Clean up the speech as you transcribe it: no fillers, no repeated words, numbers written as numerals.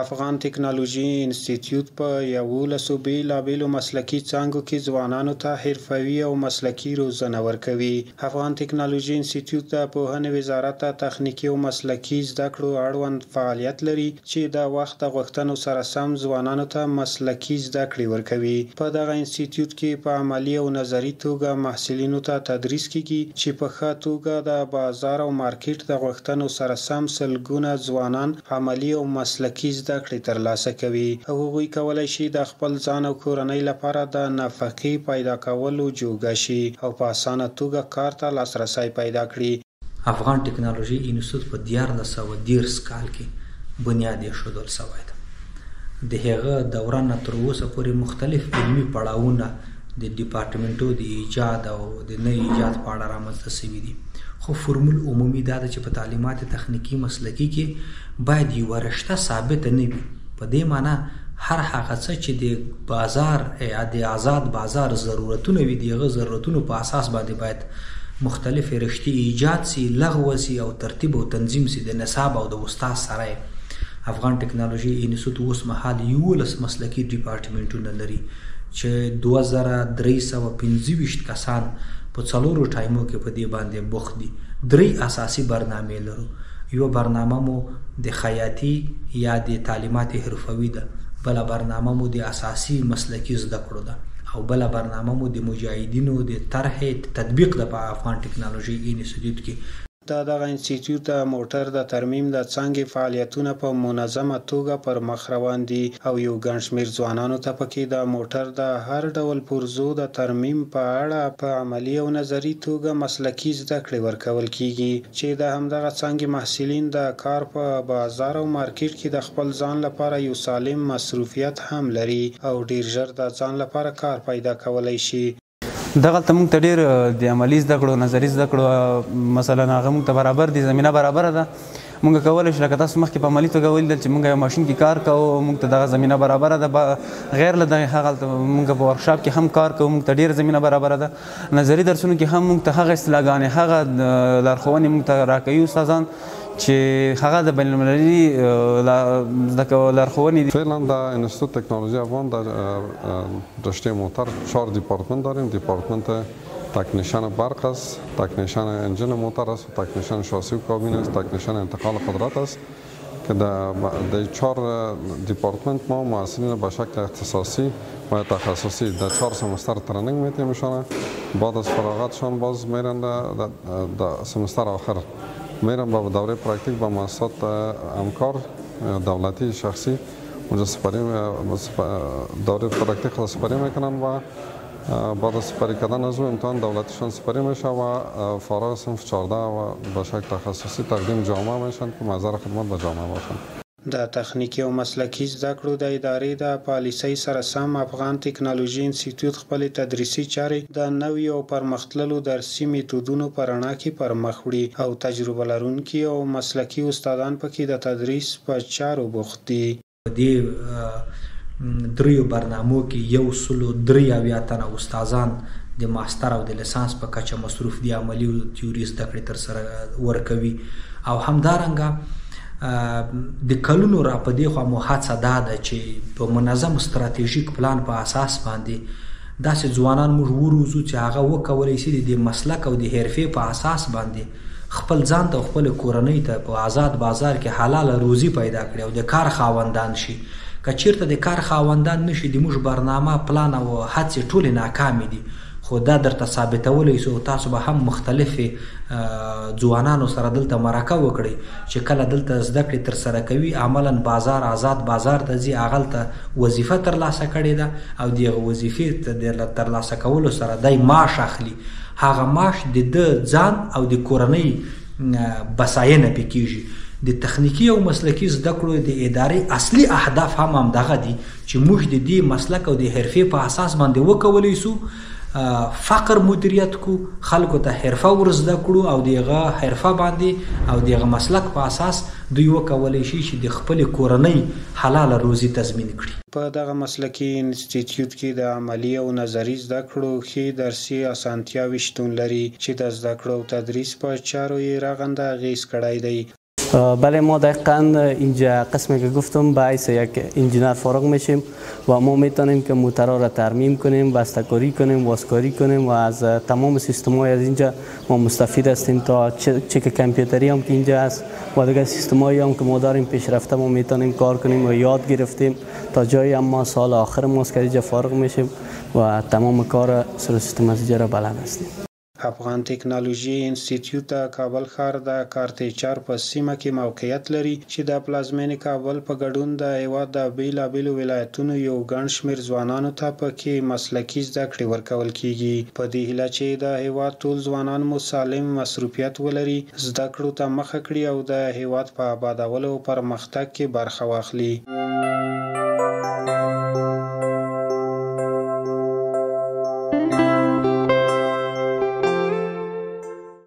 افغان ټکنالوژي انسټیټیوټ په 11 بیلابیلو مسلکي څانګو کې ځوانانو ته حرفوي او مسلکي روزنه ورکوي. افغان ټکنالوژي انسټیټیوټ د پوهنې وزارت ته تخنیکي او مسلکي زده کړو اړوند فعالیت لري چې د وخت د غوښتنو سره سم ځوانانو ته مسلکي زده کړې ورکوي. په دغه انسټیټیوټ کې په عملي او نظري توګه محصلینو ته تدریس کیږي چې په ښه توګه د بازار او مارکیټ د غوښتنو سره سم سلګونه ځوانان عملي او مسلکي زده کړې ترلاسه کوي او هغوی کولی شي د خپل ځان او کورنۍ لپاره د نفقې پیدا کولو جوګه شي او په اسانه توګه کار ته لاسرسی پیدا کړي. افغان ټکنالوژي انسټیټیوټ په 1430 کال کې بنیاد ایښودل شوی ده. د هغه دوره نه تر اوسه پورې مختلف علمي پړاوونه د ډپارټمنټو د ایجاد او د نه ایجاد په اړه رامنځته شوي دي. خو فرمول عمومي دا ده چې په تعلیمات تخنیکي مسلکي کې باید یوه رشته ثابته نه وي. په دې معنی هر هغه څه چې د بازار یا د آزاد بازار ضرورتونه وي د هغه ضرورتونو په اساس باندې باید مختلفې رشتې ایجاد سي، لغوه سي او ترتیب او تنظیم سي د نصاب او د استاد سره. افغان ټکنالوژي انسټیټیوټ اوس مهال 11 مسلکي ډپارټمنټونه لري چې 2325 کسان په 4 ټایمو کې په دې باندې بوخت دي. 3 اساسي برنامې لرو. یو برنامه مو د خیاطي یا د تعلیمات حرفوي ده، بله برنامه مو د اساسي مسلکي زده کړو ده او بله برنامه مو د مجاهدینو د طرح تطبیق ده په افغان ټکنالوژي انسټیټیوټ کې. دغه انسټیټیوټ د موټر د ترمیم د څانګې فعالیتونه په منظمه توګه پر مخ روان دي او یو ګڼ شمېر ځوانانو ته پکې د موټر د هر ډول پرزو د ترمیم په اړه په عملي او نظري توګه مسلکي زده کړې ورکول کیږي چې د همدغه څانګې محصلین د کار په بازار او مارکیټ کې د خپل ځان لپاره یو سالم مصروفیت هم لري او ډیر ژر د ځان لپاره کار پیدا کولی شي. دغلته موږ ته ډېر د عملي زده کړو نظري زده کړو مثلا هغه موږ ته برابر دي، زمینه برابره ده. موږ کولی شو لکه تاسو مخکې په عملي توګه ولیدل چې موږ یو ماشین کې کار کوو، موږ ته دغه زمینه برابره ده. غیر له دغې هغلته موږ په ورکشاپ کې هم کار کوو، موږ ته ډېره زمینه برابره ده. نظري درسونو کې هم موږ ته هغه اصطلاحګانې هغه لارښوونې موږ ته راکوي استادان چې هغه د بین المللي لارښوونې دي. فعلا در انستیتوت تکنولوژی افغان در رشته موتور 4 دیپارتمنت داریم. دیپارتمنت تکنیشن برق است، تکنیشن انجین موتور است، تکنیشن شاسی و کابین است، تکنیشن انتقال قدرت است که در 4 دیپارتمنت ما محصلین به شکل اختصاصی و تخصصی در 4 سمستر ترنینگ میتیم میشن. بعد از فراغتشان باز میرن در سمستر آخر میرم با دوره پرکتیک با مؤسسات همکار دولتی شخصی اونجا سپری دوره پرکتیک خود سپری میکنن و بعد از سپری کردن از امتحان دولتیشان سپری میشه و فارغ صنف 14 و به شکل تخصصی تقدیم جامعه میشن که محضر خدمت به جامعه باشن. د تخنیکي او مسلکي زده کړو د ادارې د پالیسۍ سره سم افغان ټکنالوژي انسټیټیوټ خپلې تدریسي چارې د نوي او پرمختللو درسي میتودونو په رڼا کې پر مخ وړي او تجربه لرونکي او مسلکي استادان پکې د تدریس په چارو بوخت دي. په دې 3 برنامو کې 173 تنه استادان د ماستر او د لیسانس په کچه مصروف دي، عملي او تیوري زده کړې ترسره ورکوي او همدارنګه د کلونو را په دې خوا مو هڅه دا ده چې په منظم ستراتیژیک پلان په اساس باندې داسې ځوانان موږ وروزو چې هغه وکولی شي د مسلک او د حرفې په اساس باندې خپل ځان ته او خپل کورنۍ ته په آزاد بازار کې حلاله روزي پیدا کړي او د کار خاوندان شي. که چیرته د کار خاوندان نشي د موږ برنامه پلان او هڅې ټولې ناکامې دي، خو دا درته ثابتولی شو تاسو به هم مختلفې ځوانانو سره دلته مرکه وکړئ چې کله دلته زده کړې ترسره کوي عملا بازار آزاد بازار ته ځي، هغلته وظیفه ترلاسه کړې ده او د هغه وظیفې د ترلاسه کولو سره دی معاش اخلي. هغه معاش د ده ځان او د کورنۍ بساینه پې کېږي. د تخنیکي او مسلکي زده کړو د ادارې اصلي اهداف هم همدغه دي چې موږ د دې مسلک او د حرفې په اساس باندې وکولی سو فقر مدیریت کو، خلکو ته حرفه ورزده کړو او دغه حرفه باندې او دغه مسلک په اساس دوی وکولی شي چې د خپل کورنۍ حلاله روزي تضمین کړي. په دغه مسلکي انسټیټیوټ کې د عملي او نظري زده کړو ښې درسي اسانتیاوې شتون لري چې د زده کړو او تدریس په چارو یې رغنده اغېز کړی دی. بله ما دقیقا اینجا قسمی که گفتم باعث یک انجینر فارغ میشیم و ما میتونیم که موترها را ترمیم کنیم، بسته‌کاری کنیم، واسکاری کنیم و از تمام سیستم‌های از اینجا ما مستفید هستیم تا چک کامپیوتری هم که اینجا هست و دیگه سیستم‌هایی هم که ما داریم پیشرفته ما میتونیم کار کنیم و یاد گرفتیم تا جایی هم ما سال آخر ما از اینجا فارغ میشیم و تمام کار سر سیستم از اینجا را بلد هستیم. افغان ټکنالوژي انسټیټیوټ د کابل ښار د کارتیچر په سیمه کې موقعیت لري چې د پلازمینې کابل په ګډون د هیواد د بیلابیلو ولایتونو یو ګڼ شمېر ځوانانو ته پکې مسلکي زده کړې ورکول کیږي. په دې هیله چې د هیواد ټول ځوانان مو سالم مصروفیت ولري، زده کړو ته مخه کړي او د هیواد په آبادولو او پرمختګ کې برخه واخلي.